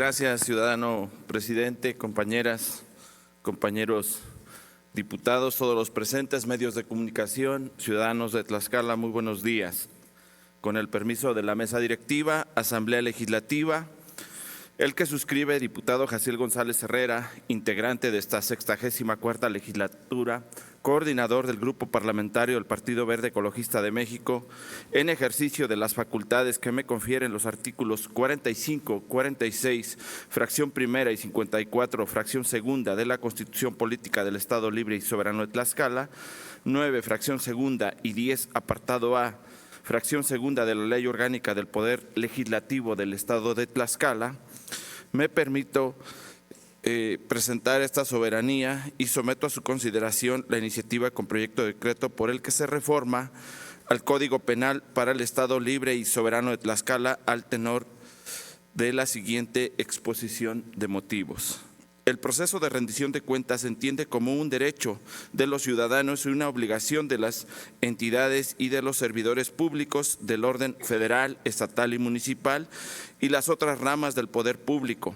Gracias, ciudadano presidente, compañeras, compañeros diputados, todos los presentes, medios de comunicación, ciudadanos de Tlaxcala, muy buenos días. Con el permiso de la mesa directiva, Asamblea Legislativa, el que suscribe, diputado Jaciel González Herrera, integrante de esta 64ª legislatura, coordinador del Grupo Parlamentario del Partido Verde Ecologista de México, en ejercicio de las facultades que me confieren los artículos 45, 46, fracción primera y 54, fracción segunda de la Constitución Política del Estado Libre y Soberano de Tlaxcala, 9, fracción segunda y 10, apartado A, fracción segunda de la Ley Orgánica del Poder Legislativo del Estado de Tlaxcala, me permito presentar esta soberanía y someto a su consideración la iniciativa con proyecto de decreto por el que se reforma al Código Penal para el Estado Libre y Soberano de Tlaxcala al tenor de la siguiente exposición de motivos. El proceso de rendición de cuentas se entiende como un derecho de los ciudadanos y una obligación de las entidades y de los servidores públicos del orden federal, estatal y municipal y las otras ramas del poder público,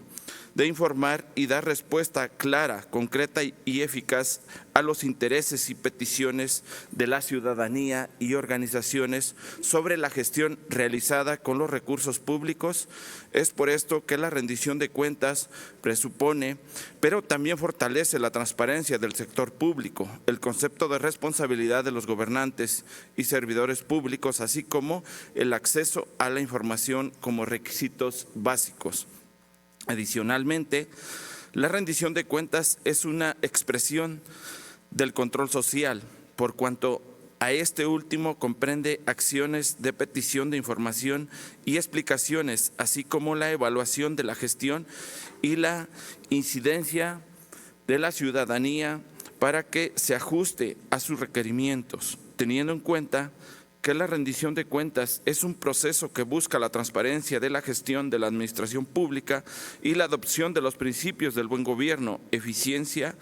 de informar y dar respuesta clara, concreta y eficaz a los intereses y peticiones de la ciudadanía y organizaciones sobre la gestión realizada con los recursos públicos. Es por esto que la rendición de cuentas presupone, pero también fortalece la transparencia del sector público, el concepto de responsabilidad de los gobernantes y servidores públicos, así como el acceso a la información como requisitos básicos. Adicionalmente, la rendición de cuentas es una expresión del control social, por cuanto a este último comprende acciones de petición de información y explicaciones, así como la evaluación de la gestión y la incidencia de la ciudadanía para que se ajuste a sus requerimientos, teniendo en cuenta que la rendición de cuentas es un proceso que busca la transparencia de la gestión de la administración pública y la adopción de los principios del buen gobierno, eficiencia,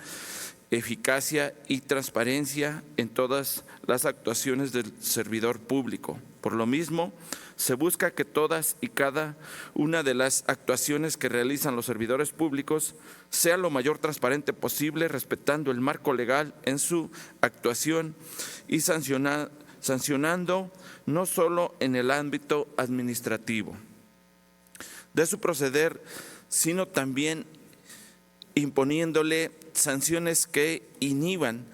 eficacia y transparencia en todas las actuaciones del servidor público. Por lo mismo, se busca que todas y cada una de las actuaciones que realizan los servidores públicos sea lo mayor transparente posible, respetando el marco legal en su actuación y sancionando no solo en el ámbito administrativo de su proceder, sino también imponiéndole sanciones que inhiban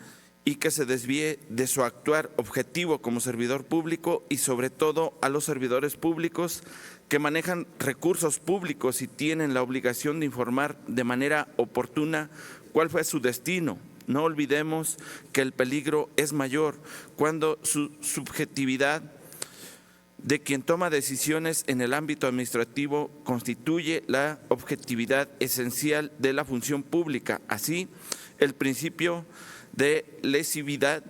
y que se desvíe de su actuar objetivo como servidor público y sobre todo a los servidores públicos que manejan recursos públicos y tienen la obligación de informar de manera oportuna cuál fue su destino. No olvidemos que el peligro es mayor cuando su subjetividad de quien toma decisiones en el ámbito administrativo constituye la objetividad esencial de la función pública. Así, el principio de lesividad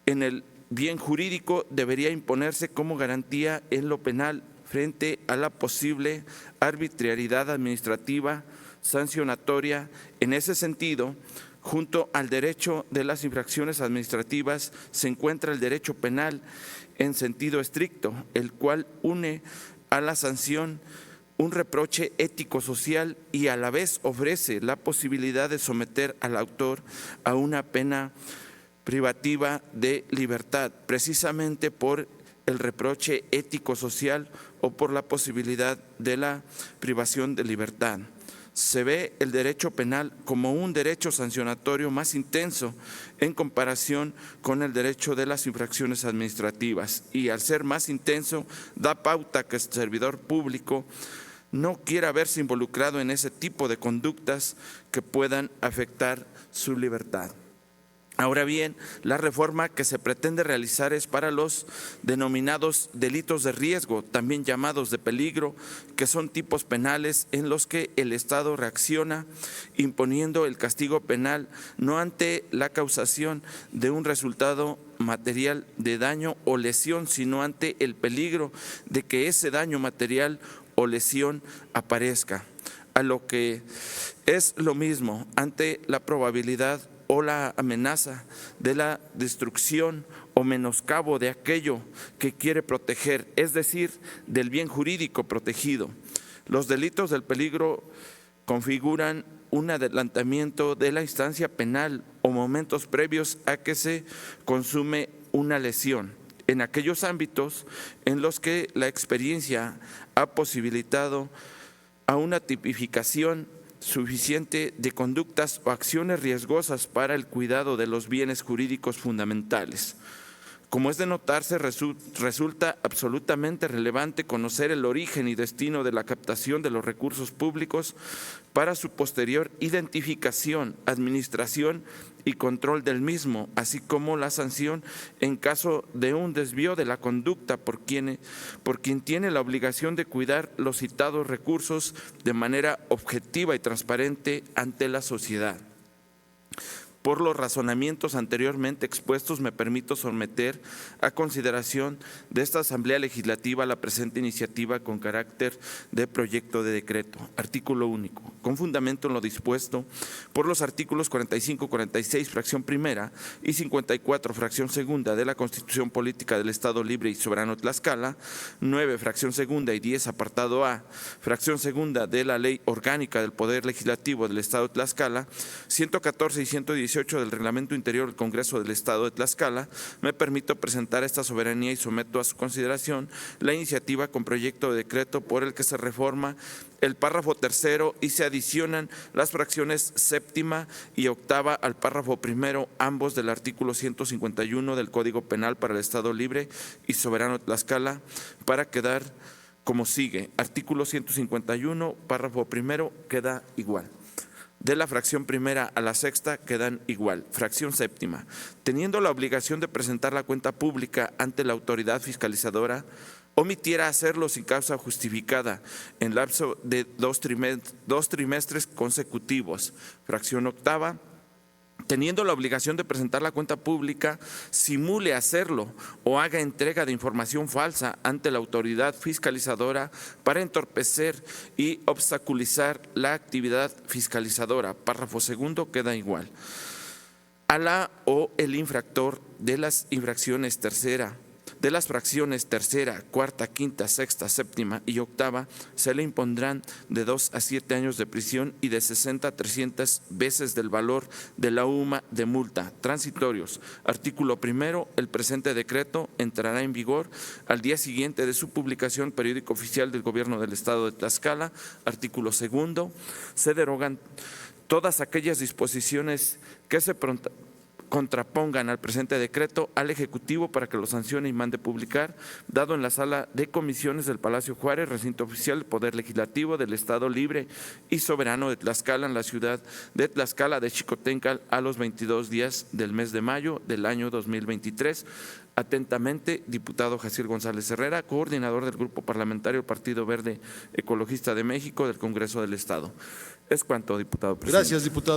en el bien jurídico debería imponerse como garantía en lo penal frente a la posible arbitrariedad administrativa sancionatoria. En ese sentido, junto al derecho de las infracciones administrativas se encuentra el derecho penal en sentido estricto, el cual une a la sanción un reproche ético-social y a la vez ofrece la posibilidad de someter al autor a una pena privativa de libertad, precisamente por el reproche ético-social o por la posibilidad de la privación de libertad. Se ve el derecho penal como un derecho sancionatorio más intenso en comparación con el derecho de las infracciones administrativas y al ser más intenso da pauta que el servidor público no quiera verse involucrado en ese tipo de conductas que puedan afectar su libertad. Ahora bien, la reforma que se pretende realizar es para los denominados delitos de riesgo, también llamados de peligro, que son tipos penales en los que el Estado reacciona imponiendo el castigo penal no ante la causación de un resultado material de daño o lesión, sino ante el peligro de que ese daño material o lesión aparezca, a lo que es lo mismo ante la probabilidad o la amenaza de la destrucción o menoscabo de aquello que quiere proteger, es decir, del bien jurídico protegido. Los delitos del peligro configuran un adelantamiento de la instancia penal o momentos previos a que se consume una lesión, en aquellos ámbitos en los que la experiencia ha posibilitado a una tipificación suficiente de conductas o acciones riesgosas para el cuidado de los bienes jurídicos fundamentales. Como es de notarse, resulta absolutamente relevante conocer el origen y destino de la captación de los recursos públicos para su posterior identificación, administración y control del mismo, así como la sanción en caso de un desvío de la conducta por quien tiene la obligación de cuidar los citados recursos de manera objetiva y transparente ante la sociedad. Por los razonamientos anteriormente expuestos, me permito someter a consideración de esta Asamblea Legislativa la presente iniciativa con carácter de proyecto de decreto. Artículo único. Con fundamento en lo dispuesto por los artículos 45, 46, fracción primera y 54, fracción segunda de la Constitución Política del Estado Libre y Soberano Tlaxcala, 9, fracción segunda y 10, apartado A, fracción segunda de la Ley Orgánica del Poder Legislativo del Estado de Tlaxcala, 114 y 118 del Reglamento Interior del Congreso del Estado de Tlaxcala, me permito presentar esta soberanía y someto a su consideración la iniciativa con proyecto de decreto por el que se reforma el párrafo tercero y se adicionan las fracciones séptima y octava al párrafo primero, ambos del artículo 151 del Código Penal para el Estado Libre y Soberano de Tlaxcala, para quedar como sigue. Artículo 151, párrafo primero, queda igual. De la fracción primera a la sexta quedan igual. Fracción séptima. Teniendo la obligación de presentar la cuenta pública ante la autoridad fiscalizadora, omitiera hacerlo sin causa justificada en lapso de dos trimestres consecutivos. Fracción octava. Teniendo la obligación de presentar la cuenta pública, simule hacerlo o haga entrega de información falsa ante la autoridad fiscalizadora para entorpecer y obstaculizar la actividad fiscalizadora. Párrafo segundo queda igual. A la o el infractor de las infracciones de las fracciones tercera, cuarta, quinta, sexta, séptima y octava se le impondrán de 2 a 7 años de prisión y de 60 a 300 veces del valor de la UMA de multa. Transitorios. Artículo primero. El presente decreto entrará en vigor al día siguiente de su publicación, periódico oficial del Gobierno del Estado de Tlaxcala. Artículo segundo. Se derogan todas aquellas disposiciones que se contrapongan al presente decreto al Ejecutivo para que lo sancione y mande publicar, dado en la Sala de Comisiones del Palacio Juárez, recinto oficial del Poder Legislativo del Estado Libre y Soberano de Tlaxcala, en la ciudad de Tlaxcala de Xicoténcatl, a los 22 días del mes de mayo del año 2023. Atentamente, diputado Jaciel González Herrera, coordinador del Grupo Parlamentario Partido Verde Ecologista de México del Congreso del Estado. Es cuanto, diputado presidente. Gracias, diputado.